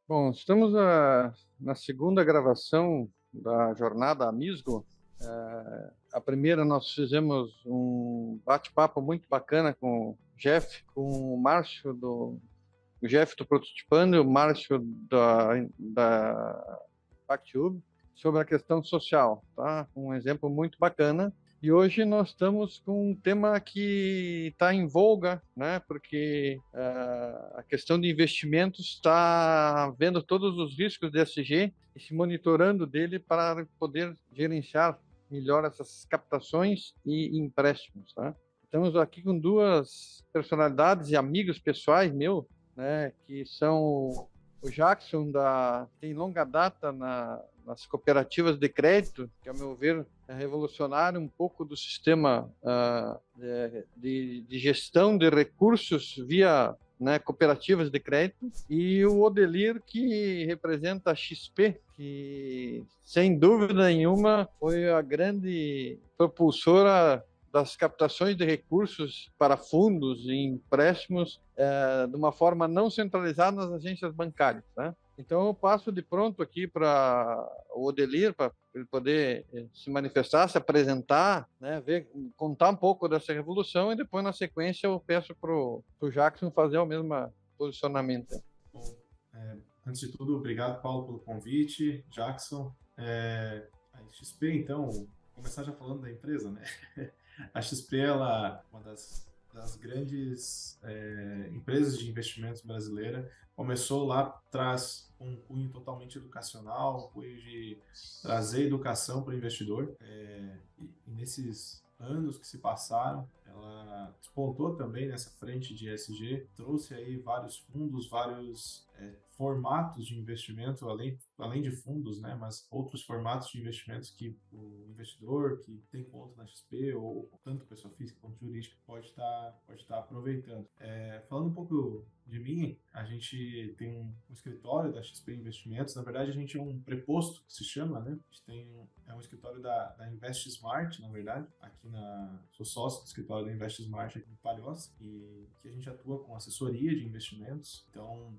Bom, estamos na segunda gravação da jornada Amisgo. A primeira nós fizemos um bate-papo muito bacana com o Jeff, com o Márcio o Jeff do Prototipando e o Márcio da Pactube sobre a questão social, tá? Um exemplo muito bacana. E hoje nós estamos com um tema que está em voga, né? Porque a questão de investimentos está vendo todos os riscos de ESG e se monitorando dele para poder gerenciar melhor essas captações e empréstimos, tá? Estamos aqui com duas personalidades e amigos pessoais meus, né? Que são o Jackson, tem longa data nas cooperativas de crédito, que, a meu ver, é revolucionário um pouco do sistema de gestão de recursos via, né, cooperativas de crédito, e o Odelir, que representa a XP, que, sem dúvida nenhuma, foi a grande propulsora das captações de recursos para fundos e empréstimos de uma forma não centralizada nas agências bancárias, né? Então eu passo de pronto aqui para o Odelir, para ele poder se manifestar, se apresentar, né, contar um pouco dessa revolução, e depois, na sequência, eu peço para o Jackson fazer o mesmo posicionamento. Bom, antes de tudo, obrigado, Paulo, pelo convite. Jackson, a XP, então, começar já falando da empresa, né? A XP, ela é uma das grandes empresas de investimentos brasileira. Começou lá atrás com um cunho totalmente educacional, um cunho de trazer educação para o investidor. E nesses anos que se passaram, ela despontou também nessa frente de ESG, trouxe aí vários fundos, vários formatos de investimento, além de fundos, né, mas outros formatos de investimentos que o investidor que tem conta na XP, ou tanto pessoa física quanto jurídica, pode estar aproveitando. Falando um pouco de mim, a gente tem um escritório da XP Investimentos. Na verdade, a gente é um preposto, que se chama, né? A gente é um escritório da Invest Smart, na verdade. Sou sócio do escritório da Invest Smart aqui em Palhoça, e que a gente atua com assessoria de investimentos. Então,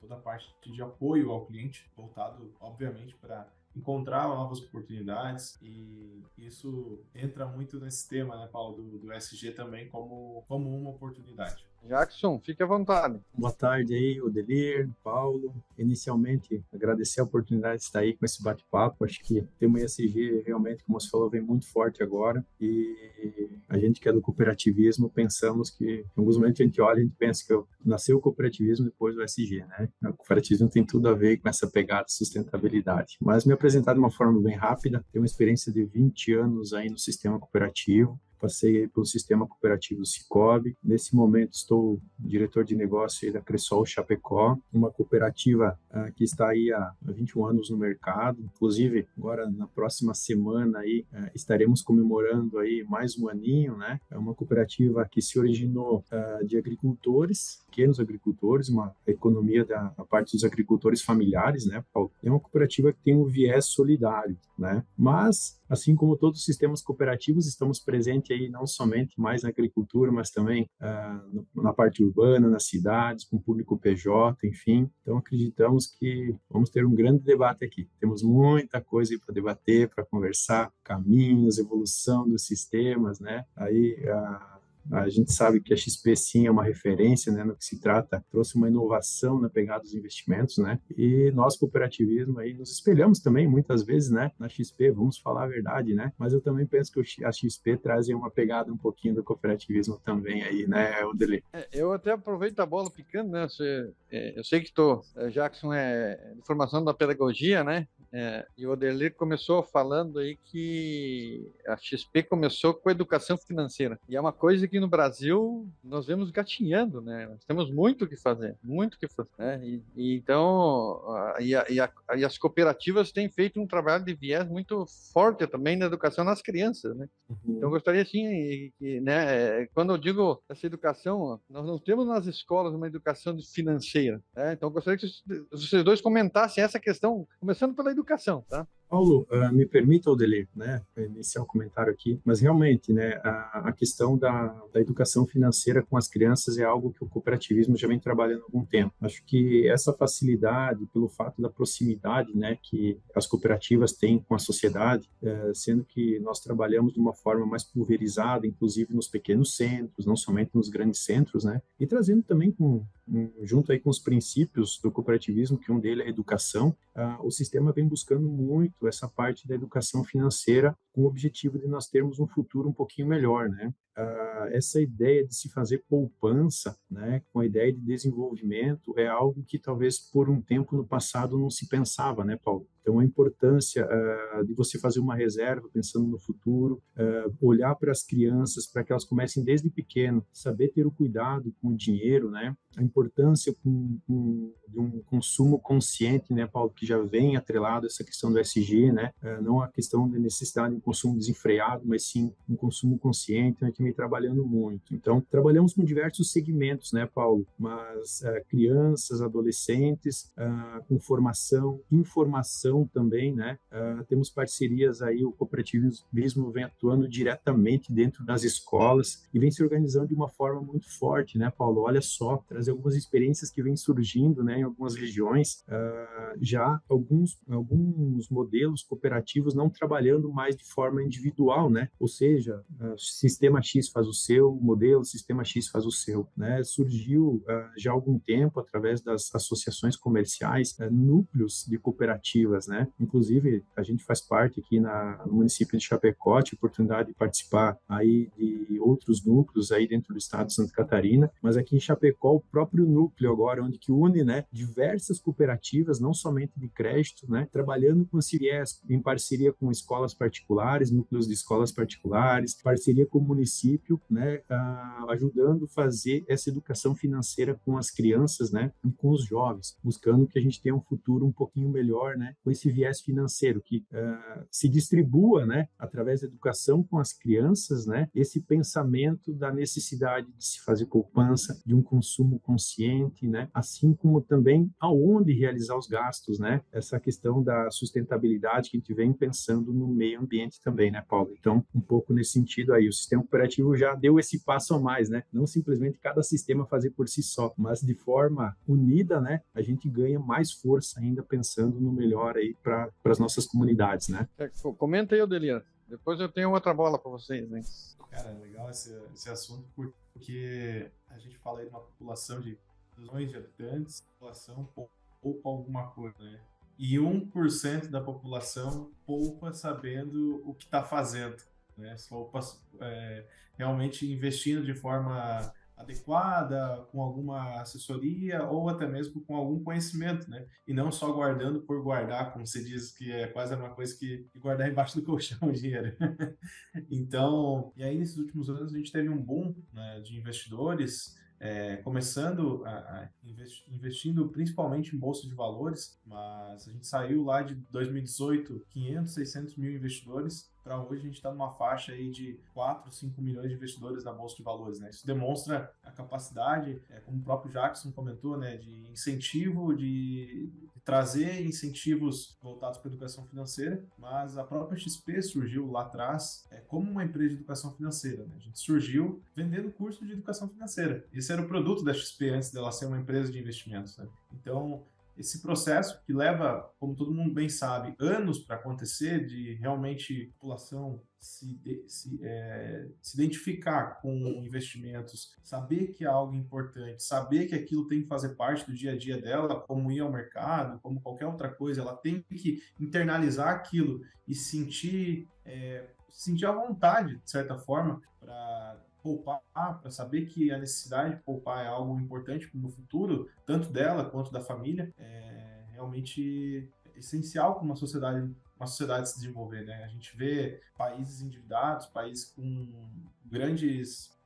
toda a parte de apoio ao cliente, voltado, obviamente, para encontrar novas oportunidades, e isso entra muito nesse tema, né, Paulo, do SG também como uma oportunidade. Jackson, fique à vontade. Boa tarde aí, Odelir, Paulo. Inicialmente, agradecer a oportunidade de estar aí com esse bate-papo. Acho que o tema ESG realmente, como você falou, vem muito forte agora. E a gente que é do cooperativismo, pensamos que, em alguns momentos a gente olha e a gente pensa que nasceu o cooperativismo depois do ESG, né? O cooperativismo tem tudo a ver com essa pegada de sustentabilidade. Mas me apresentar de uma forma bem rápida, tenho uma experiência de 20 anos aí no sistema cooperativo. Passei pelo sistema cooperativo Cicobi. Nesse momento estou diretor de negócio da Cressol Chapecó, uma cooperativa que está aí há 21 anos no mercado. Inclusive, agora na próxima semana aí estaremos comemorando aí mais um aninho, né? É uma cooperativa que se originou de agricultores, pequenos agricultores, uma economia da parte dos agricultores familiares, né, Paulo? É uma cooperativa que tem um viés solidário, né? Mas, assim como todos os sistemas cooperativos, estamos presentes aí não somente mais na agricultura, mas também na parte urbana, nas cidades, com público PJ, enfim. Então, acreditamos que vamos ter um grande debate aqui. Temos muita coisa para debater, para conversar, caminhos, evolução dos sistemas, né? Aí, a gente sabe que a XP sim é uma referência, né, no que se trata, trouxe uma inovação na pegada dos investimentos, né, e nós, cooperativismo, aí nos espelhamos também, muitas vezes, né, na XP, vamos falar a verdade, né, mas eu também penso que a XP traz uma pegada um pouquinho do cooperativismo também aí, né, Odele? Eu até aproveito a bola picando, né, eu sei que Jackson é de formação da pedagogia, né, e o Odelir começou falando aí que a XP começou com a educação financeira. E é uma coisa que no Brasil nós vemos gatinhando, né? Nós temos muito o que fazer, muito o que fazer, né? Então, e as cooperativas têm feito um trabalho de viés muito forte também na educação das crianças, né? Então, eu gostaria, assim, né, quando eu digo essa educação, nós não temos nas escolas uma educação financeira, né? Então, eu gostaria que vocês dois comentassem essa questão, começando pela educação, tá? Paulo, me permita, Odelir, né, iniciar o comentário aqui, mas realmente, né, a questão da educação financeira com as crianças é algo que o cooperativismo já vem trabalhando há algum tempo. Acho que essa facilidade, pelo fato da proximidade, né, que as cooperativas têm com a sociedade, sendo que nós trabalhamos de uma forma mais pulverizada, inclusive nos pequenos centros, não somente nos grandes centros, né, e trazendo também junto aí com os princípios do cooperativismo, que um deles é a educação, o sistema vem buscando muito essa parte da educação financeira com o objetivo de nós termos um futuro um pouquinho melhor, né? Essa ideia de se fazer poupança, né, com a ideia de desenvolvimento, é algo que talvez por um tempo no passado não se pensava, né, Paulo? Então, a importância de você fazer uma reserva pensando no futuro, olhar para as crianças, para que elas comecem desde pequeno, saber ter o cuidado com o dinheiro, né? A importância de um consumo consciente, né, Paulo, que já vem atrelado a essa questão do SG, né? Não a questão da necessidade de um consumo desenfreado, mas sim um consumo consciente, né, que vem trabalhando muito. Então, trabalhamos com diversos segmentos, né, Paulo? Mas crianças, adolescentes, com formação, informação também, né? Temos parcerias aí, o cooperativismo vem atuando diretamente dentro das escolas e vem se organizando de uma forma muito forte, né, Paulo? Olha só, trazer algumas experiências que vêm surgindo, né, em algumas regiões, já alguns modelos cooperativos não trabalhando mais de forma individual, né? Ou seja, sistema X faz o seu modelo, sistema X faz o seu, né? Surgiu já há algum tempo, através das associações comerciais, núcleos de cooperativas, né? Inclusive, a gente faz parte aqui no município de Chapecó, tive a oportunidade de participar aí de outros núcleos aí dentro do estado de Santa Catarina, mas aqui em Chapecó, o próprio núcleo agora, onde que une, né, diversas cooperativas, não somente de crédito, né, trabalhando com esse viés, em parceria com escolas particulares, núcleos de escolas particulares, parceria com o município, né, ajudando a fazer essa educação financeira com as crianças, né, e com os jovens, buscando que a gente tenha um futuro um pouquinho melhor, né, com esse viés financeiro, que se distribua, né, através da educação com as crianças, né, esse pensamento da necessidade de se fazer poupança, de um consumo consciente, né, assim como também aonde realizar os gastos, né, essa questão da sustentabilidade que a gente vem pensando no meio ambiente também, né, Paulo? Então, um pouco nesse sentido aí, o sistema cooperativo já deu esse passo a mais, né, não simplesmente cada sistema fazer por si só, mas de forma unida, né, a gente ganha mais força ainda pensando no melhor aí para as nossas comunidades, né? Comenta aí, Odelia. Depois eu tenho outra bola para vocês, hein? Cara, é legal esse assunto, porque a gente fala aí de uma população de milhões de habitantes, população poupa alguma coisa, né? E 1% da população poupa sabendo o que está fazendo, né? Poupa realmente investindo de forma adequada, com alguma assessoria ou até mesmo com algum conhecimento, né? E não só guardando por guardar, como você diz, que é quase a mesma coisa que guardar embaixo do colchão o dinheiro. Então, e aí nesses últimos anos a gente teve um boom, né, de investidores começando investindo principalmente em bolsa de valores, mas a gente saiu lá de 2018, 500, 600 mil investidores, para hoje a gente está numa faixa aí de 4, 5 milhões de investidores na bolsa de valores, né? Isso demonstra a capacidade, como o próprio Jackson comentou, né, de incentivo, de trazer incentivos voltados para a educação financeira, mas a própria XP surgiu lá atrás como uma empresa de educação financeira, né? A gente surgiu vendendo curso de educação financeira. Esse era o produto da XP antes dela ser uma empresa de investimentos, né? Então, esse processo que leva, como todo mundo bem sabe, anos para acontecer, de realmente a população se identificar com investimentos, saber que é algo importante, saber que aquilo tem que fazer parte do dia a dia dela, como ir ao mercado, como qualquer outra coisa, ela tem que internalizar aquilo e sentir à vontade, de certa forma, para poupar, para saber que a necessidade de poupar é algo importante no futuro, tanto dela quanto da família, é realmente essencial para uma sociedade se desenvolver, né? A gente vê países endividados, países com grandes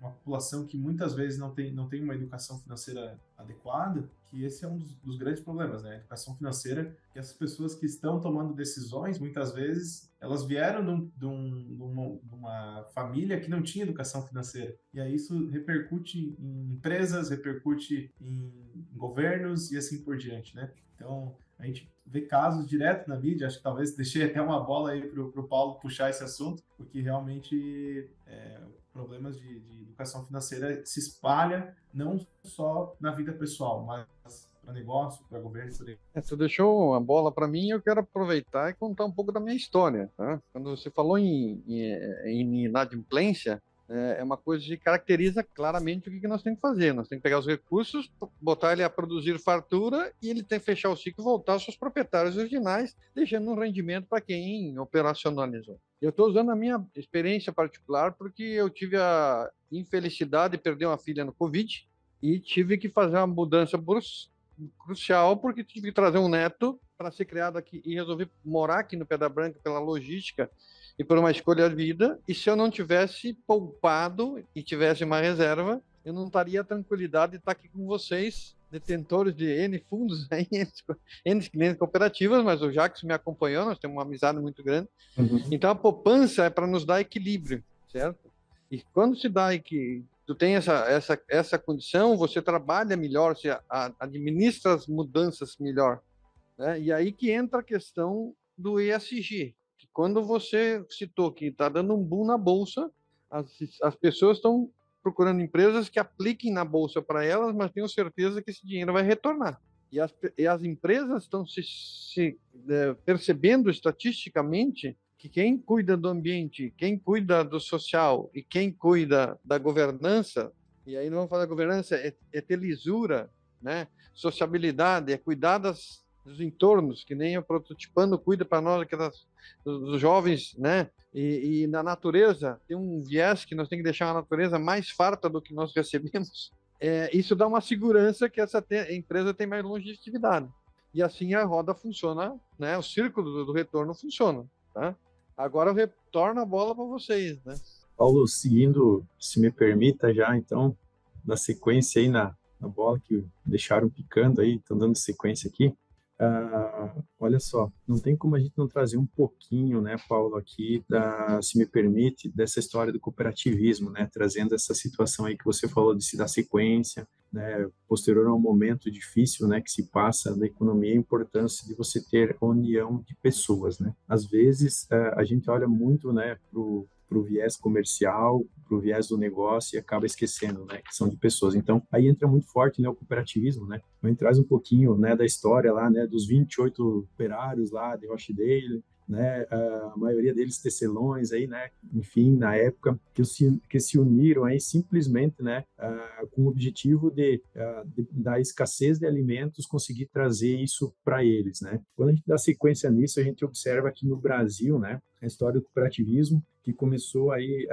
uma população que muitas vezes não tem uma educação financeira adequada, que esse é um dos grandes problemas, né? A educação financeira, que essas pessoas que estão tomando decisões, muitas vezes, elas vieram de uma família que não tinha educação financeira. E aí isso repercute em empresas, repercute em governos e assim por diante, né? Então, a gente vê casos direto na mídia, acho que talvez deixei até uma bola aí para o Paulo puxar esse assunto, porque realmente problemas de educação financeira se espalha não só na vida pessoal, mas para negócio, para governo, por aí. Tu deixou uma bola para mim, eu quero aproveitar e contar um pouco da minha história, tá? Quando você falou em inadimplência, é uma coisa que caracteriza claramente o que nós temos que fazer. Nós temos que pegar os recursos, botar ele a produzir fartura e ele tem que fechar o ciclo e voltar aos seus proprietários originais, deixando um rendimento para quem operacionalizou. Eu estou usando a minha experiência particular porque eu tive a infelicidade de perder uma filha no Covid e tive que fazer uma mudança crucial porque tive que trazer um neto para ser criado aqui e resolvi morar aqui no Pedra Branca pela logística e por uma escolha de vida. E se eu não tivesse poupado e tivesse uma reserva, eu não estaria a tranquilidade de estar aqui com vocês, detentores de N fundos, N clientes cooperativas, mas o Jackson me acompanhou, nós temos uma amizade muito grande. Então a poupança é para nos dar equilíbrio, certo? E quando se dá que tu tem essa condição, você trabalha melhor, você administra as mudanças melhor, né? E aí que entra a questão do ESG, que quando você citou que está dando um boom na bolsa, as pessoas estão procurando empresas que apliquem na bolsa para elas, mas tenham certeza que esse dinheiro vai retornar. E as empresas estão percebendo estatisticamente que quem cuida do ambiente, quem cuida do social e quem cuida da governança, e aí não vamos falar da governança, é ter lisura, né? Sociabilidade, é cuidar dos entornos, que nem o Prototipando cuida para nós aqui dos jovens, né? E na natureza, tem um viés que nós temos que deixar a natureza mais farta do que nós recebemos. Isso dá uma segurança que essa empresa tem mais longevidade. E assim a roda funciona, né? O círculo do retorno funciona, tá? Agora eu retorno a bola para vocês, né? Paulo, seguindo, se me permita já, então, na sequência aí na bola que deixaram picando aí, estão dando sequência aqui. Olha só, não tem como a gente não trazer um pouquinho, né, Paulo, aqui, se me permite, dessa história do cooperativismo, né, trazendo essa situação aí que você falou de se dar sequência, né, posterior a um momento difícil, né, que se passa da economia, a importância de você ter união de pessoas, né. Às vezes, a gente olha muito, né, para o viés comercial, para o viés do negócio e acaba esquecendo, né, que são de pessoas. Então, aí entra muito forte, né, o cooperativismo, né? A gente traz um pouquinho, né, da história lá, né, dos 28 operários lá de Rochdale, né, a maioria deles tecelões aí, né, enfim, na época que se uniram aí simplesmente, né, com o objetivo da escassez de alimentos conseguir trazer isso para eles, né. Quando a gente dá sequência nisso, a gente observa aqui no Brasil, né, a história do cooperativismo que começou aí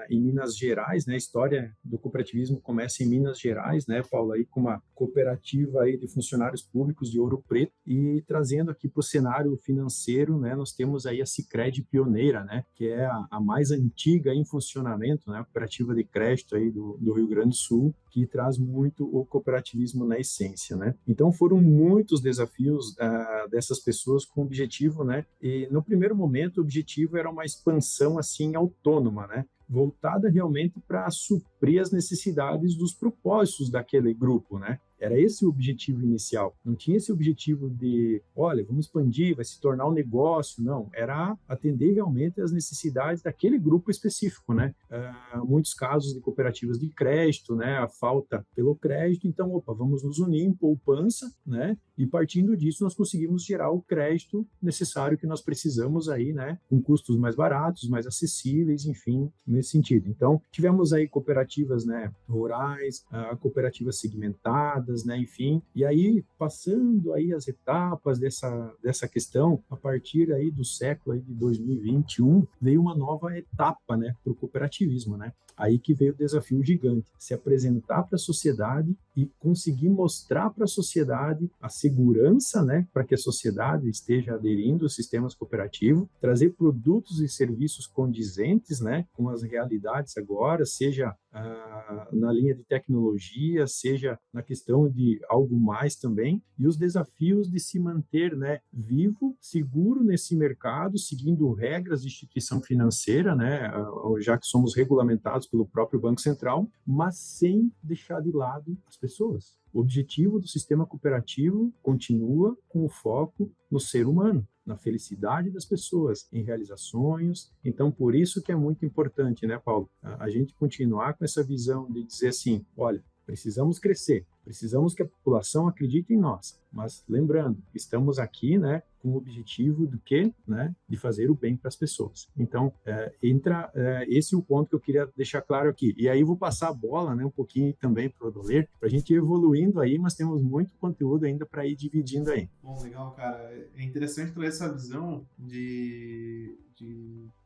em Minas Gerais, né, a história do cooperativismo começa em Minas Gerais, né, Paulo, aí com uma cooperativa aí de funcionários públicos de Ouro Preto e trazendo aqui para o cenário financeiro, né, nós temos aí a Sicredi pioneira, né, que é a mais antiga em funcionamento, né, a cooperativa de crédito aí do Rio Grande do Sul, que traz muito o cooperativismo na essência, né. Então foram muitos desafios dessas pessoas com o objetivo, né, e no primeiro momento o objetivo era uma expansão assim autônoma, né, voltada realmente para suprir as necessidades dos propósitos daquele grupo, né? Era esse o objetivo inicial. Não tinha esse objetivo de, olha, vamos expandir, vai se tornar um negócio. Não, era atender realmente as necessidades daquele grupo específico, né? Muitos casos de cooperativas de crédito, né? A falta pelo crédito. Então, opa, vamos nos unir em poupança, né? E partindo disso, nós conseguimos gerar o crédito necessário que nós precisamos aí, né? Com custos mais baratos, mais acessíveis, enfim, nesse sentido. Então, tivemos aí cooperativas, né? Rurais, cooperativas segmentadas, né, enfim, e aí passando aí as etapas dessa questão, a partir aí do século aí de 2021, veio uma nova etapa, né, para o cooperativismo, né, aí que veio o desafio gigante, se apresentar para a sociedade e conseguir mostrar para a sociedade a segurança, né, para que a sociedade esteja aderindo aos sistemas cooperativos, trazer produtos e serviços condizentes, né, com as realidades agora, seja na linha de tecnologia, seja na questão de algo mais também, e os desafios de se manter, né, vivo, seguro nesse mercado, seguindo regras de instituição financeira, né, já que somos regulamentados pelo próprio Banco Central, mas sem deixar de lado as pessoas. O objetivo do sistema cooperativo continua com o foco no ser humano, na felicidade das pessoas, em realizar sonhos. Então, por isso que é muito importante, né, Paulo, a gente continuar com essa visão de dizer assim, olha, precisamos crescer, precisamos que a população acredite em nós, mas lembrando, estamos aqui, né, com o objetivo do quê? Né, de fazer o bem para as pessoas. Então, esse é o ponto que eu queria deixar claro aqui. E aí vou passar a bola, né, um pouquinho também para o Odoler, para a gente ir evoluindo aí, mas temos muito conteúdo ainda para ir dividindo aí. Bom, legal, cara. É interessante trazer essa visão de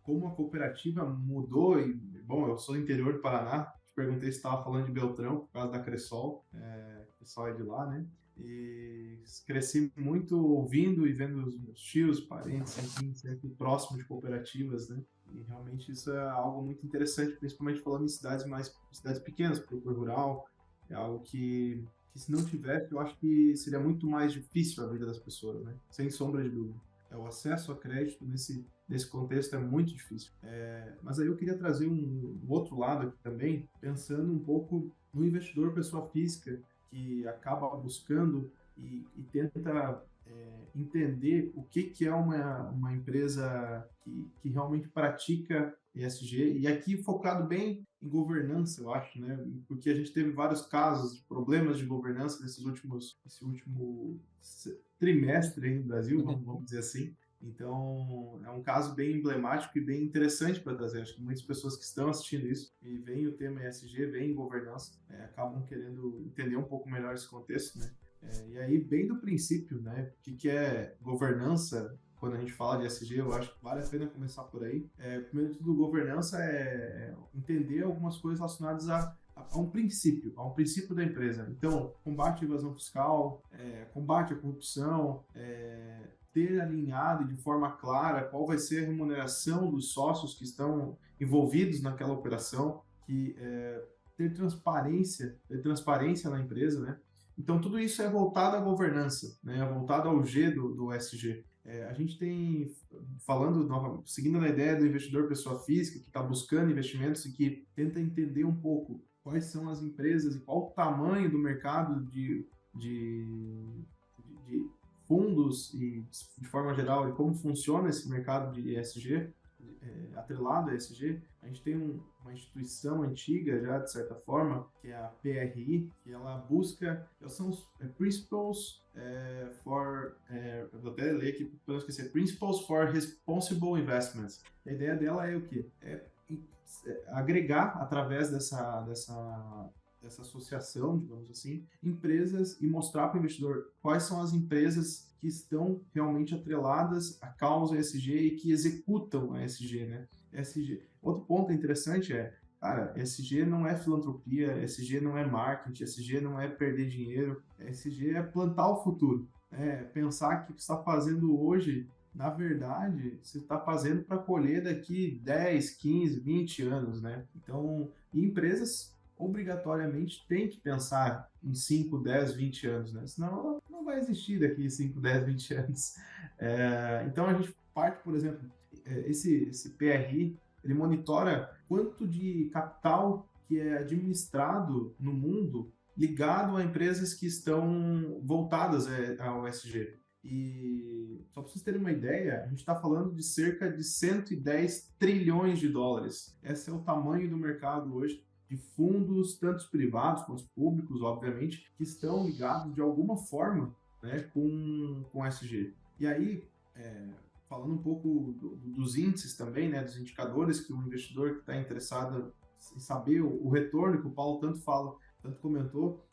como a cooperativa mudou. E, bom, eu sou do interior do Paraná, perguntei se estava falando de Beltrão, por causa da Cressol, o pessoal é de lá, né? E cresci muito ouvindo e vendo os meus tios, parentes, enfim, sempre próximo de cooperativas, né? E realmente isso é algo muito interessante, principalmente falando em cidades pequenas, porque o rural é algo que se não tivesse, eu acho que seria muito mais difícil a vida das pessoas, né? Sem sombra de dúvida. O acesso a crédito nesse contexto é muito difícil. Mas aí eu queria trazer um outro lado aqui também, pensando um pouco no investidor pessoa física, que acaba buscando e tenta entender o que é uma empresa que realmente pratica ESG, e aqui focado bem em governança, eu acho, né? Porque a gente teve vários casos de problemas de governança esse último trimestre aí no Brasil, vamos dizer assim. Então, é um caso bem emblemático e bem interessante para trazer. Acho que muitas pessoas que estão assistindo isso e veem o tema ESG, veem governança, acabam querendo entender um pouco melhor esse contexto, né? E aí, bem do princípio, né? O que é governança? Quando a gente fala de ESG, eu acho que vale a pena começar por aí. Primeiro de tudo, governança é entender algumas coisas relacionadas a um princípio da empresa. Então, combate à evasão fiscal, combate à corrupção, ter alinhado de forma clara qual vai ser a remuneração dos sócios que estão envolvidos naquela operação, ter transparência na empresa, né? Então, tudo isso é voltado à governança, né? É voltado ao G do ESG. A gente tem, seguindo na ideia do investidor pessoa física, que está buscando investimentos e que tenta entender um pouco quais são as empresas e qual o tamanho do mercado de fundos e, de forma geral, e como funciona esse mercado de ESG, atrelado a ESG. A gente tem uma instituição antiga já, de certa forma, que é a PRI, que ela busca, são os Principles vou até ler aqui para não esquecer, Principles for Responsible Investments. A ideia dela é o quê? Agregar, através dessa associação, digamos assim, empresas e mostrar para o investidor quais são as empresas que estão realmente atreladas à causa ESG e que executam a ESG, né? ESG. Outro ponto interessante cara, ESG não é filantropia, ESG não é marketing, ESG não é perder dinheiro, ESG é plantar o futuro. Pensar que o que você está fazendo hoje, na verdade, você está fazendo para colher daqui 10, 15, 20 anos, né? Então, empresas obrigatoriamente tem que pensar em 5, 10, 20 anos, né? Senão ela não vai existir daqui 5, 10, 20 anos. Então a gente parte, por exemplo, esse PRI, ele monitora quanto de capital que é administrado no mundo ligado a empresas que estão voltadas ao ESG. E só para vocês terem uma ideia, a gente está falando de cerca de 110 trilhões de dólares. Esse é o tamanho do mercado hoje de fundos, tanto privados quanto públicos, obviamente, que estão ligados de alguma forma, né, com ESG. E aí, falando um pouco dos índices também, né, dos indicadores que o investidor que está interessado em saber o retorno, que o Paulo tanto comentou,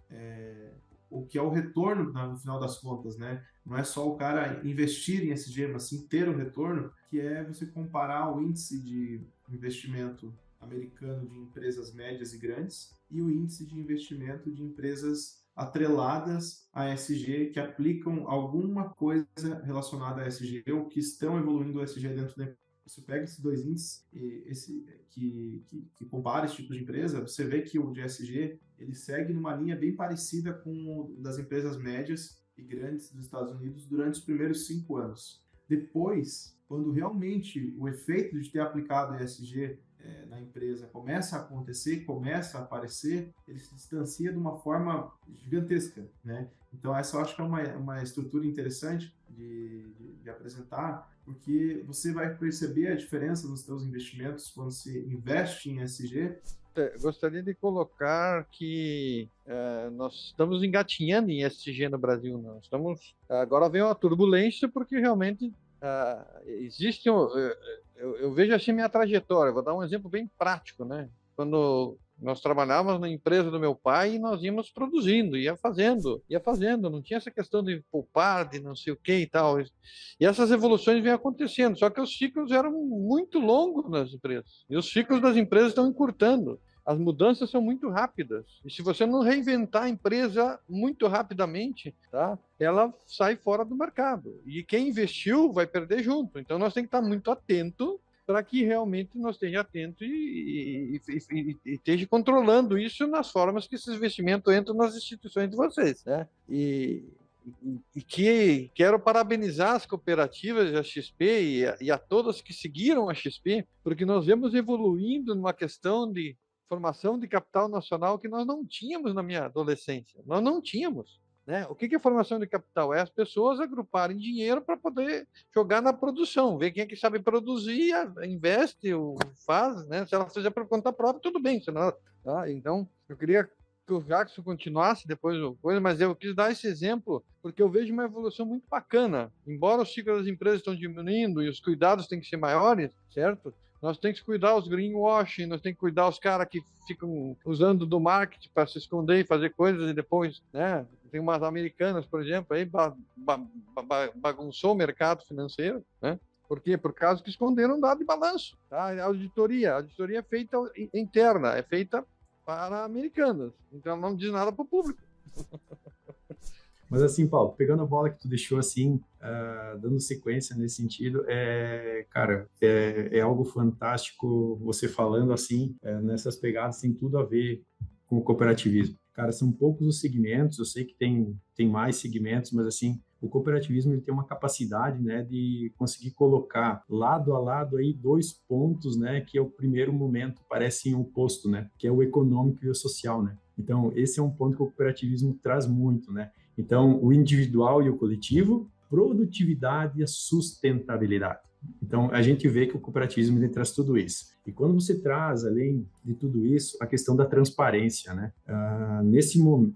o que é o retorno no final das contas, né? Não é só o cara investir em ESG, mas sim ter o retorno, que é você comparar o índice de investimento americano de empresas médias e grandes e o índice de investimento de empresas atreladas a ESG, que aplicam alguma coisa relacionada a ESG ou que estão evoluindo o ESG dentro da empresa. Você pega esses dois índices que compara esse tipo de empresa, você vê que o de ESG ele segue numa linha bem parecida com o das empresas médias e grandes dos Estados Unidos durante os primeiros 5 anos. Depois, quando realmente o efeito de ter aplicado ESG na empresa começa a acontecer, começa a aparecer, ele se distancia de uma forma gigantesca, né? Então, essa eu acho que é uma estrutura interessante de apresentar, porque você vai perceber a diferença nos seus investimentos quando se investe em ESG. Gostaria de colocar que nós estamos engatinhando em ESG no Brasil. Nós estamos, agora vem uma turbulência, porque realmente existe. Eu vejo assim minha trajetória. Vou dar um exemplo bem prático, né? Quando nós trabalhávamos na empresa do meu pai e nós íamos produzindo, ia fazendo. Não tinha essa questão de poupar, de não sei o que e tal. E essas evoluções vêm acontecendo, só que os ciclos eram muito longos nas empresas. E os ciclos das empresas estão encurtando. As mudanças são muito rápidas. E se você não reinventar a empresa muito rapidamente, tá? Ela sai fora do mercado. E quem investiu vai perder junto. Então nós temos que estar muito atento para que realmente nós estejamos atentos e esteja controlando isso nas formas que esses investimentos entram nas instituições de vocês, né? E que quero parabenizar as cooperativas, a XP e a todas que seguiram a XP, porque nós vemos evoluindo numa questão de formação de capital nacional que nós não tínhamos na minha adolescência. Nós não tínhamos. Né? O que é formação de capital? É as pessoas agruparem dinheiro para poder jogar na produção, ver quem é que sabe produzir, investe, faz, né? Se ela fizer por conta própria, tudo bem. Senão, tá? Então, eu queria que o Jackson continuasse depois do coisa, mas eu quis dar esse exemplo porque eu vejo uma evolução muito bacana. Embora os ciclos das empresas estão diminuindo e os cuidados têm que ser maiores, certo? Nós temos que cuidar os greenwashing, nós temos que cuidar os caras que ficam usando do marketing para se esconder e fazer coisas e depois, né? Tem umas americanas, por exemplo, aí bagunçou o mercado financeiro, né? Por quê? Por causa que esconderam dado de balanço. Tá? A auditoria é feita interna, é feita para americanas. Então não diz nada para o público. Mas assim, Paulo, pegando a bola que tu deixou assim, dando sequência nesse sentido, cara, é algo fantástico você falando assim, nessas pegadas, tem tudo a ver com o cooperativismo. Cara, são poucos os segmentos, eu sei que tem mais segmentos, mas assim, o cooperativismo ele tem uma capacidade, né, de conseguir colocar lado a lado aí dois pontos, né, que é o primeiro momento parecem oposto, né, que é o econômico e o social, né. Então, esse é um ponto que o cooperativismo traz muito, né. Então, o individual e o coletivo, produtividade e a sustentabilidade. Então, a gente vê que o cooperativismo ele traz tudo isso. E quando você traz, além de tudo isso, a questão da transparência, né?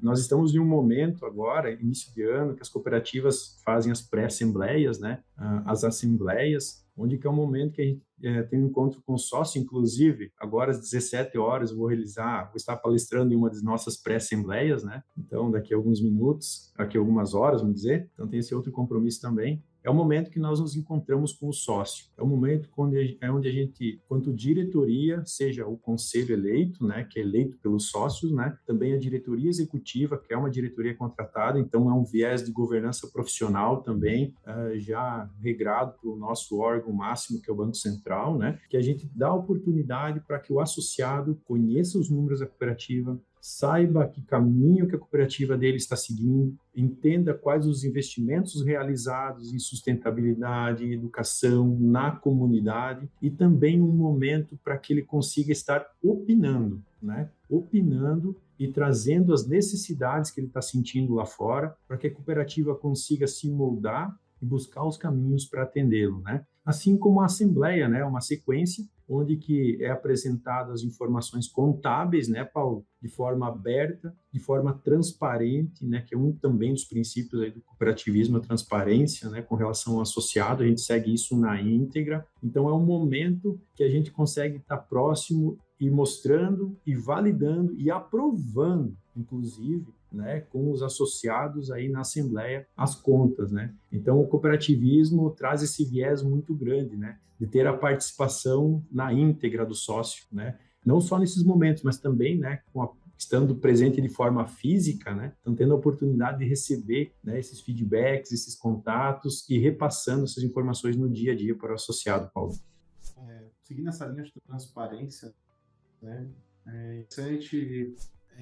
Nós estamos em um momento agora, início de ano, que as cooperativas fazem as pré-assembleias, né? As assembleias, onde que é um momento que a gente tem um encontro com o sócio, inclusive, agora às 17 horas vou estar palestrando em uma das nossas pré-assembleias, né? Então, daqui a alguns minutos, daqui a algumas horas, vamos dizer. Então, tem esse outro compromisso também. É o momento que nós nos encontramos com o sócio. É o momento onde a gente, quanto diretoria, seja o conselho eleito, né, que é eleito pelos sócios, né, também a diretoria executiva, que é uma diretoria contratada, então é um viés de governança profissional também, já regrado pelo nosso órgão máximo, que é o Banco Central, né, que a gente dá oportunidade para que o associado conheça os números da cooperativa, saiba que caminho que a cooperativa dele está seguindo, entenda quais os investimentos realizados em sustentabilidade, em educação, na comunidade e também um momento para que ele consiga estar opinando, né? Opinando e trazendo as necessidades que ele está sentindo lá fora para que a cooperativa consiga se moldar e buscar os caminhos para atendê-lo, né? Assim como a assembleia, né? Uma sequência onde que é apresentado as informações contábeis, né, Paulo, de forma aberta, de forma transparente, né, que é um também dos princípios aí do cooperativismo, a transparência, né, com relação ao associado, a gente segue isso na íntegra. Então é um momento que a gente consegue estar próximo e mostrando e validando e aprovando, inclusive, né, com os associados aí na Assembleia, as contas, né? Então, o cooperativismo traz esse viés muito grande, né, de ter a participação na íntegra do sócio, né? Não só nesses momentos, mas também, né, estando presente de forma física, né? Então, tendo a oportunidade de receber, né, esses feedbacks, esses contatos e repassando essas informações no dia a dia para o associado, Paulo. Seguindo essa linha de transparência, né, é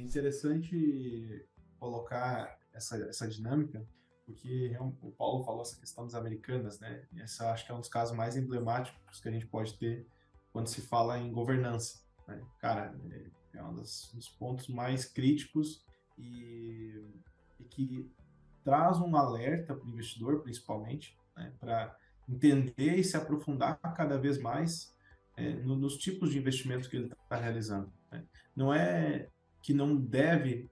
interessante colocar essa dinâmica, porque o Paulo falou essa questão das americanas, né? Essa acho que é um dos casos mais emblemáticos que a gente pode ter quando se fala em governança, né? Cara, é um dos pontos mais críticos e que traz um alerta para o investidor, principalmente, né, para entender e se aprofundar cada vez mais nos tipos de investimentos que ele está realizando. Né? Não é que não deve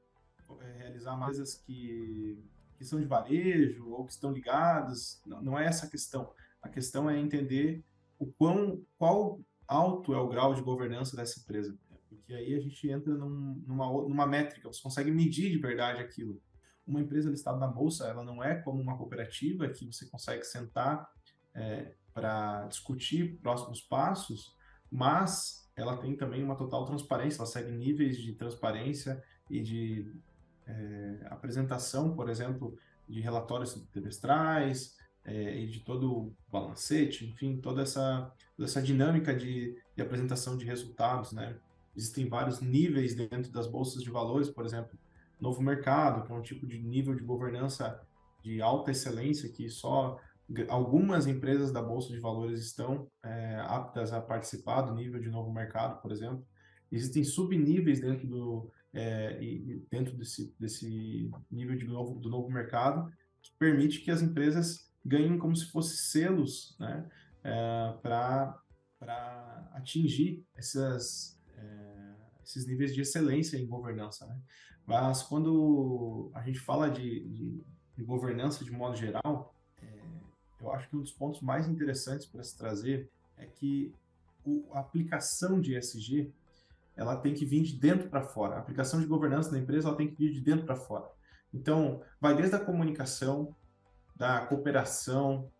realizar mais coisas que são de varejo ou que estão ligadas, não é essa a questão. A questão é entender qual alto é o grau de governança dessa empresa. Né? Porque aí a gente entra numa métrica, você consegue medir de verdade aquilo. Uma empresa listada na bolsa, ela não é como uma cooperativa que você consegue sentar para discutir próximos passos, mas ela tem também uma total transparência, ela segue níveis de transparência e de apresentação, por exemplo, de relatórios trimestrais e de todo o balancete, enfim, toda essa dinâmica de apresentação de resultados, né? Existem vários níveis dentro das bolsas de valores, por exemplo, Novo Mercado, que é um tipo de nível de governança de alta excelência que só algumas empresas da bolsa de valores estão aptas a participar do nível de Novo Mercado, por exemplo. Existem subníveis dentro desse nível do novo mercado que permite que as empresas ganhem como se fossem selos, né, para atingir esses níveis de excelência em governança, né? Mas quando a gente fala de governança de modo geral, eu acho que um dos pontos mais interessantes para se trazer é que a aplicação de ESG ela tem que vir de dentro para fora. A aplicação de governança da empresa ela tem que vir de dentro para fora. Então, vai desde a comunicação, da cooperação,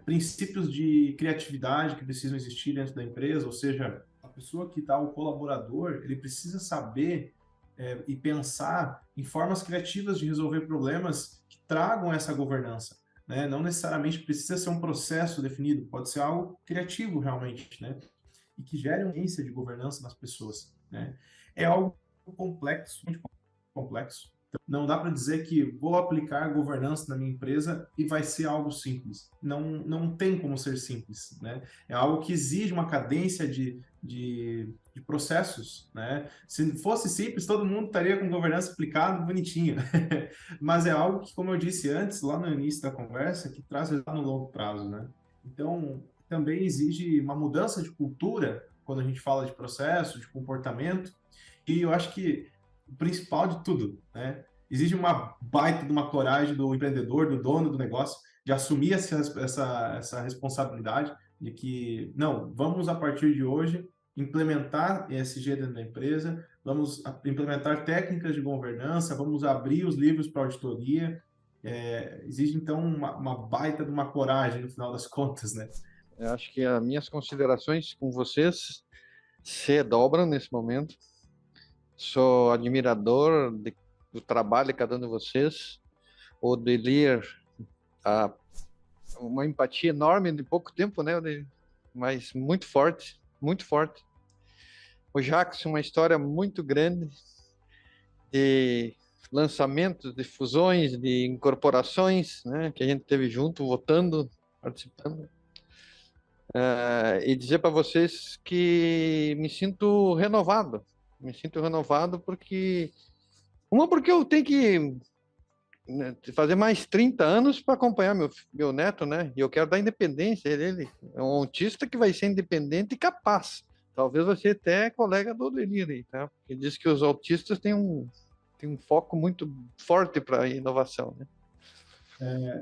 princípios de criatividade que precisam existir dentro da empresa, ou seja, a pessoa que está, o colaborador, ele precisa saber e pensar em formas criativas de resolver problemas que tragam essa governança. Né? Não necessariamente precisa ser um processo definido, pode ser algo criativo realmente, né? E que gere uma ciência de governança nas pessoas. Né? É algo complexo, muito complexo. Então, não dá para dizer que vou aplicar governança na minha empresa e vai ser algo simples. Não tem como ser simples. Né? É algo que exige uma cadência de processos. Né? Se fosse simples, todo mundo estaria com governança aplicada bonitinho. Mas é algo que, como eu disse antes, lá no início da conversa, que traz resultado no longo prazo. Né? Então, também exige uma mudança de cultura quando a gente fala de processo, de comportamento, e eu acho que o principal de tudo, né? Exige uma baita de uma coragem do empreendedor, do dono do negócio, de assumir essa responsabilidade de que, não, vamos a partir de hoje implementar ESG dentro da empresa, vamos implementar técnicas de governança, vamos abrir os livros para auditoria. Exige, então, uma baita de uma coragem no final das contas, né? Eu acho que as minhas considerações com vocês se dobram nesse momento. Sou admirador do trabalho de cada um de vocês, o Delir, uma empatia enorme de pouco tempo, né? Mas muito forte, muito forte. O Jackson, uma história muito grande de lançamentos, de fusões, de incorporações, né? Que a gente teve junto, votando, participando. E dizer para vocês que me sinto renovado porque eu tenho que fazer mais 30 anos para acompanhar meu neto, né? E eu quero dar independência dele. É um autista que vai ser independente e capaz. Talvez você até colega do Deliri, tá? Porque diz que os autistas têm um foco muito forte para inovação, né?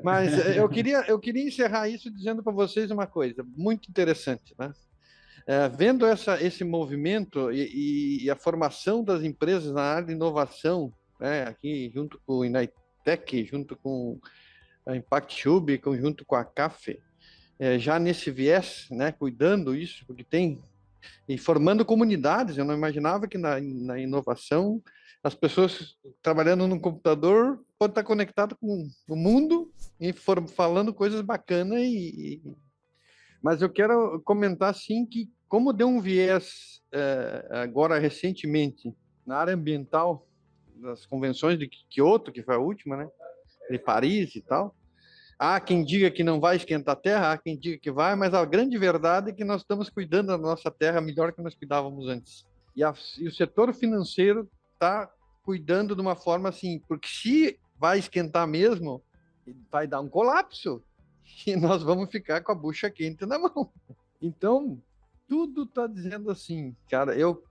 Mas eu queria encerrar isso dizendo para vocês uma coisa muito interessante, né? Vendo esse movimento e a formação das empresas na área de inovação, né? Aqui junto com o Inaitec, junto com a Impact Hub, junto com a CAFE, já nesse viés, né? Cuidando isso, porque e formando comunidades. Eu não imaginava que na inovação as pessoas trabalhando no computador podem estar conectadas com o mundo e falando coisas bacanas. Mas eu quero comentar, sim, que como deu um viés agora recentemente na área ambiental, das convenções de Kyoto, que foi a última, né, de Paris e tal, Há quem diga que não vai esquentar a terra, há quem diga que vai, mas a grande verdade é que nós estamos cuidando da nossa terra melhor que nós cuidávamos antes. E o setor financeiro está cuidando de uma forma assim, porque se vai esquentar mesmo, vai dar um colapso e nós vamos ficar com a bucha quente na mão. Então, tudo está dizendo assim, cara, eu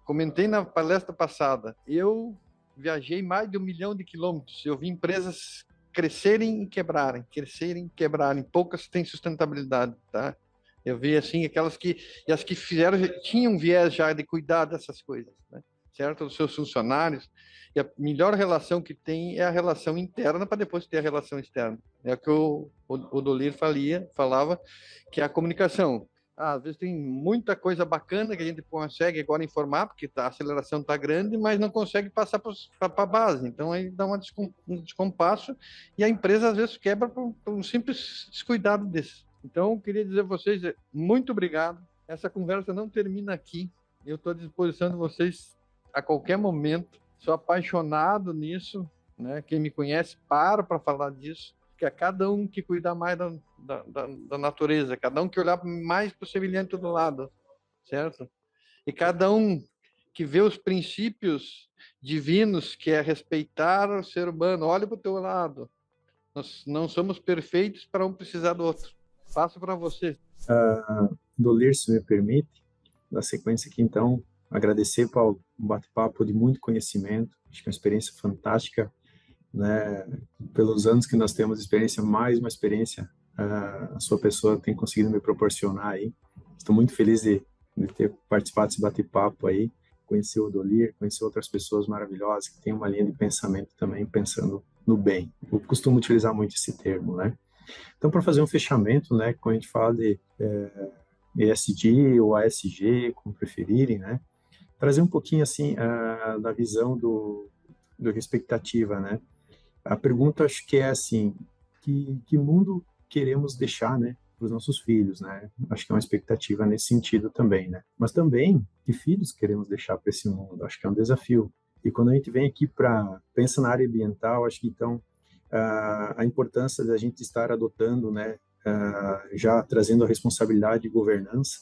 comentei na palestra passada, eu viajei mais de 1 milhão de quilômetros, eu vi empresas crescerem e quebrarem, poucas têm sustentabilidade, tá? Eu vi assim e as que fizeram tinham viés já de cuidar dessas coisas, né? Certo? Dos seus funcionários. E a melhor relação que tem é a relação interna para depois ter a relação externa. É o que o Dolir falava, que é a comunicação. Às vezes tem muita coisa bacana que a gente consegue agora informar, porque a aceleração está grande, mas não consegue passar para a base. Então, aí dá um descompasso e a empresa, às vezes, quebra por um simples descuidado desse. Então, eu queria dizer a vocês, muito obrigado. Essa conversa não termina aqui. Eu estou à disposição de vocês a qualquer momento. Sou apaixonado nisso, né? Quem me conhece para falar disso. Que é cada um que cuidar mais da natureza, cada um que olhar mais para o semelhante do lado, certo? E cada um que vê os princípios divinos, que é respeitar o ser humano. Olha para o teu lado. Nós não somos perfeitos para um precisar do outro. Passo para você. Dolir, se me permite, na sequência aqui, então, agradecer, Paulo, um bate-papo de muito conhecimento, acho que é uma experiência fantástica, né? Pelos anos que nós temos experiência, mais uma experiência a sua pessoa tem conseguido me proporcionar aí. Estou muito feliz de ter participado desse bate-papo aí, conhecer o Dolir, conhecer outras pessoas maravilhosas que têm uma linha de pensamento também pensando no bem. Eu costumo utilizar muito esse termo, né? Então, para fazer um fechamento, né, quando a gente fala de ESG ou ASG, como preferirem, né, trazer um pouquinho assim da visão do expectativa, né? A pergunta acho que é assim, que mundo queremos deixar, né, para os nossos filhos, né? Acho que é uma expectativa nesse sentido também, né? Mas também, que filhos queremos deixar para esse mundo? Acho que é um desafio. E quando a gente vem aqui pensa na área ambiental, acho que então a importância da gente estar adotando, né, já trazendo a responsabilidade de governança,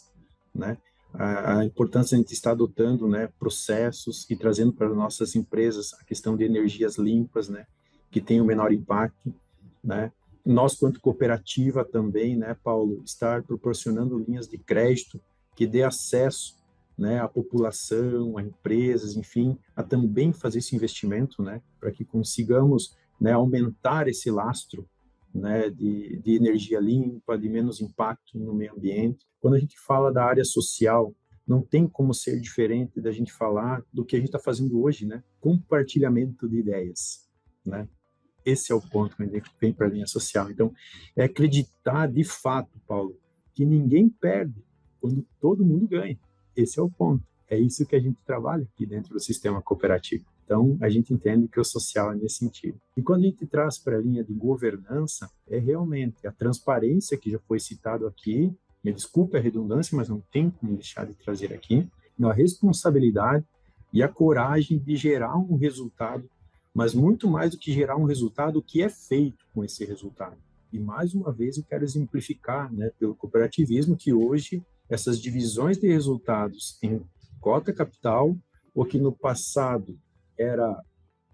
né? A importância de a gente estar adotando, né, processos e trazendo para nossas empresas a questão de energias limpas, né, que tem o menor impacto, né? Nós, quanto cooperativa também, né, Paulo, estar proporcionando linhas de crédito que dê acesso, né, à população, a empresas, enfim, a também fazer esse investimento, né, para que consigamos, né, aumentar esse lastro, né, de energia limpa, de menos impacto no meio ambiente. Quando a gente fala da área social, não tem como ser diferente da gente falar do que a gente está fazendo hoje, né? Compartilhamento de ideias, né? Esse é o ponto que a gente vem para a linha social. Então, é acreditar de fato, Paulo, que ninguém perde quando todo mundo ganha. Esse é o ponto. É isso que a gente trabalha aqui dentro do sistema cooperativo. Então, a gente entende que o social é nesse sentido. E quando a gente traz para a linha de governança, é realmente a transparência, que já foi citado aqui, me desculpe a redundância, mas não tem como deixar de trazer aqui, a responsabilidade e a coragem de gerar um resultado, mas muito mais do que gerar um resultado, o que é feito com esse resultado. E, mais uma vez, eu quero exemplificar, né, pelo cooperativismo, que hoje essas divisões de resultados em cota capital, ou que no passado era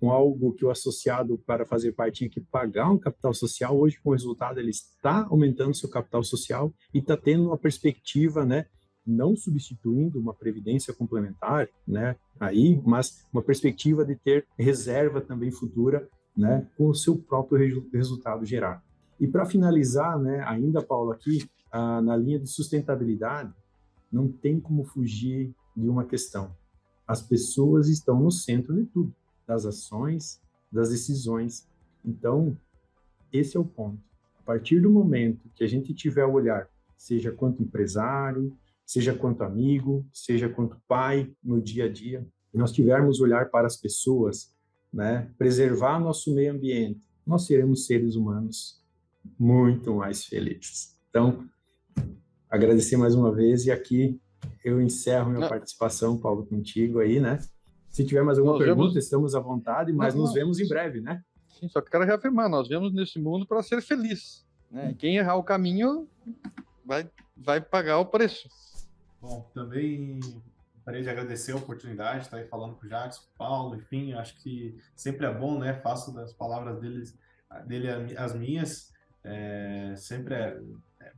com algo que o associado, para fazer parte, tinha que pagar um capital social, hoje, com o resultado, ele está aumentando seu capital social e está tendo uma perspectiva, né, não substituindo uma previdência complementar, né, aí, mas uma perspectiva de ter reserva também futura, né, com o seu próprio resultado gerado. E para finalizar, né, ainda, Paulo, aqui, na linha de sustentabilidade, não tem como fugir de uma questão. As pessoas estão no centro de tudo, das ações, das decisões. Então, esse é o ponto. A partir do momento que a gente tiver o olhar, seja quanto empresário, seja quanto amigo, seja quanto pai no dia a dia, e nós tivermos olhar para as pessoas, né, preservar nosso meio ambiente, nós seremos seres humanos muito mais felizes. Então, agradecer mais uma vez e aqui eu encerro minha participação, Paulo, contigo aí, né? Se tiver mais alguma pergunta, estamos à vontade, mas nos vemos em breve, né? Sim, só quero reafirmar, nós vemos nesse mundo para ser feliz, né? E quem errar o caminho vai pagar o preço. Bom, também gostaria de agradecer a oportunidade de estar aí falando com o Jackson, com o Paulo, enfim, acho que sempre é bom, né? Faço das palavras dele as minhas. Sempre é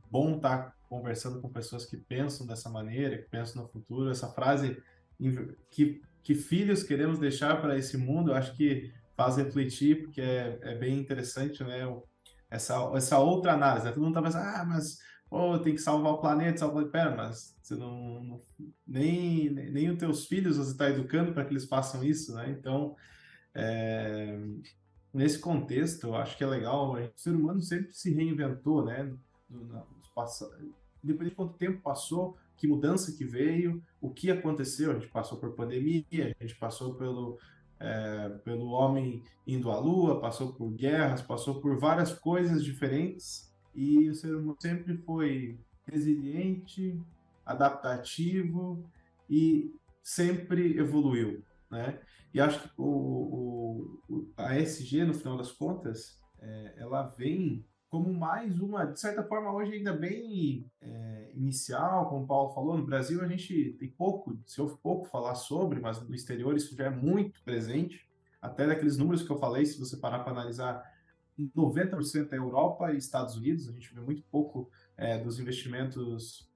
bom estar conversando com pessoas que pensam dessa maneira, que pensam no futuro. Essa frase que filhos queremos deixar para esse mundo, eu acho que faz refletir, porque é bem interessante, né? Essa outra análise, né? Todo mundo tá pensando, mas pô, tem que salvar o planeta, salvar o planeta. Mas você nem os teus filhos você está educando para que eles façam isso, né? Então, nesse contexto, eu acho que é legal. O ser humano sempre se reinventou, né? Independente de quanto tempo passou, que mudança que veio, o que aconteceu. A gente passou por pandemia, a gente passou pelo homem indo à lua, passou por guerras, passou por várias coisas diferentes, e o ser humano sempre foi resiliente, adaptativo e sempre evoluiu, né? E acho que a ESG, no final das contas, ela vem como mais uma, de certa forma, hoje ainda bem inicial, como o Paulo falou. No Brasil a gente tem se ouve pouco falar sobre, mas no exterior isso já é muito presente. Até daqueles números que eu falei, se você parar para analisar, 90% é Europa e Estados Unidos. A gente vê muito pouco dos investimentos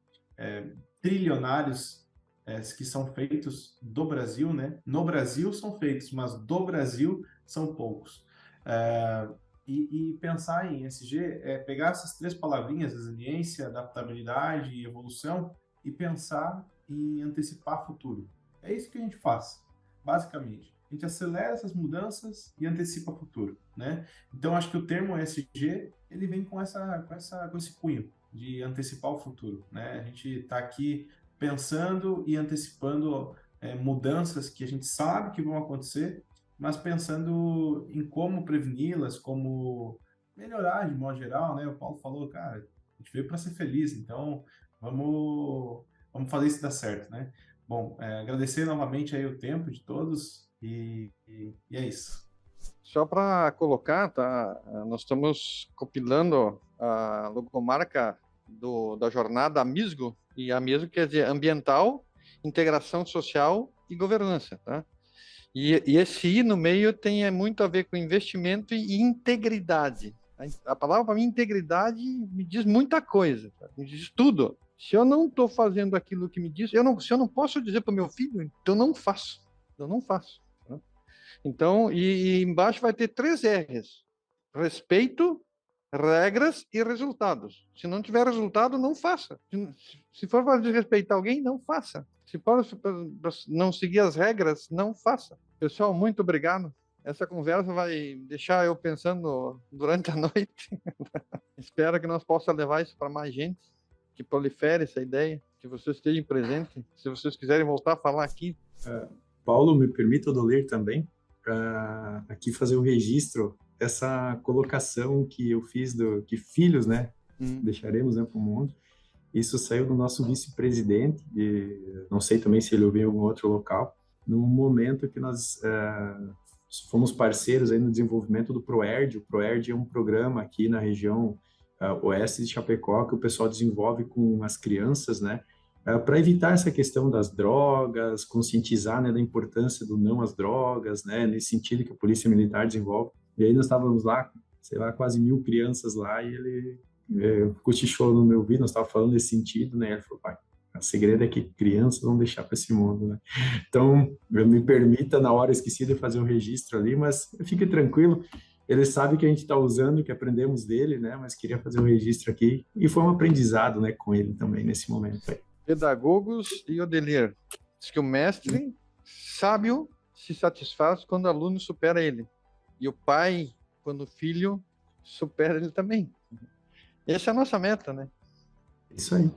trilionários que são feitos do Brasil, né? No Brasil são feitos, mas do Brasil são poucos. E pensar em ESG é pegar essas três palavrinhas, resiliência, adaptabilidade e evolução, e pensar em antecipar futuro. É isso que a gente faz, basicamente. A gente acelera essas mudanças e antecipa futuro, né? Então, acho que o termo ESG, ele vem com esse cunho de antecipar o futuro, né? A gente está aqui pensando e antecipando mudanças que a gente sabe que vão acontecer, mas pensando em como preveni-las, como melhorar de modo geral, né? O Paulo falou, cara, a gente veio para ser feliz, então vamos fazer isso dar certo, né? Bom, agradecer novamente aí o tempo de todos e é isso. Só para colocar, tá? Nós estamos compilando a logomarca da jornada AMISGO, e AMISGO quer dizer ambiental, integração social e governança, tá? E esse I no meio tem muito a ver com investimento e integridade. A palavra para mim, integridade, me diz muita coisa, tá? Me diz tudo. Se eu não estou fazendo aquilo que me diz, se eu não posso dizer para o meu filho, então não faço. Eu não faço. Tá? Então, e embaixo vai ter 3 R's: respeito, regras e resultados. Se não tiver resultado, não faça. Se for para desrespeitar alguém, não faça. Se for não seguir as regras, não faça. Pessoal, muito obrigado. Essa conversa vai deixar eu pensando durante a noite. Espero que nós possamos levar isso para mais gente, que prolifere essa ideia, que vocês estejam presentes. Se vocês quiserem voltar a falar aqui. Paulo, me permita, Odolir, também, para aqui fazer o registro dessa colocação que eu fiz que filhos, né, deixaremos, né, para o mundo. Isso saiu do nosso vice-presidente, não sei também se ele ouviu em algum outro local, no momento que nós fomos parceiros aí no desenvolvimento do ProERD. O ProERD é um programa aqui na região oeste de Chapecó, que o pessoal desenvolve com as crianças, né, para evitar essa questão das drogas, conscientizar, né, da importância do não às drogas, né, nesse sentido que a Polícia Militar desenvolve. E aí nós estávamos lá, sei lá, quase 1.000 crianças lá, e ele cochichou no meu ouvido, nós estávamos falando nesse sentido, né, ele falou, pai, o segredo é que crianças vão deixar para esse mundo, né. Então, me permita, na hora esqueci de fazer um registro ali, mas fique tranquilo, ele sabe que a gente está usando, que aprendemos dele, né, mas queria fazer um registro aqui, e foi um aprendizado, né, com ele também, nesse momento aí. Pedagogos e Odelir. Diz que o mestre sábio se satisfaz quando o aluno supera ele. E o pai, quando o filho supera ele também. Essa é a nossa meta, né? Isso aí.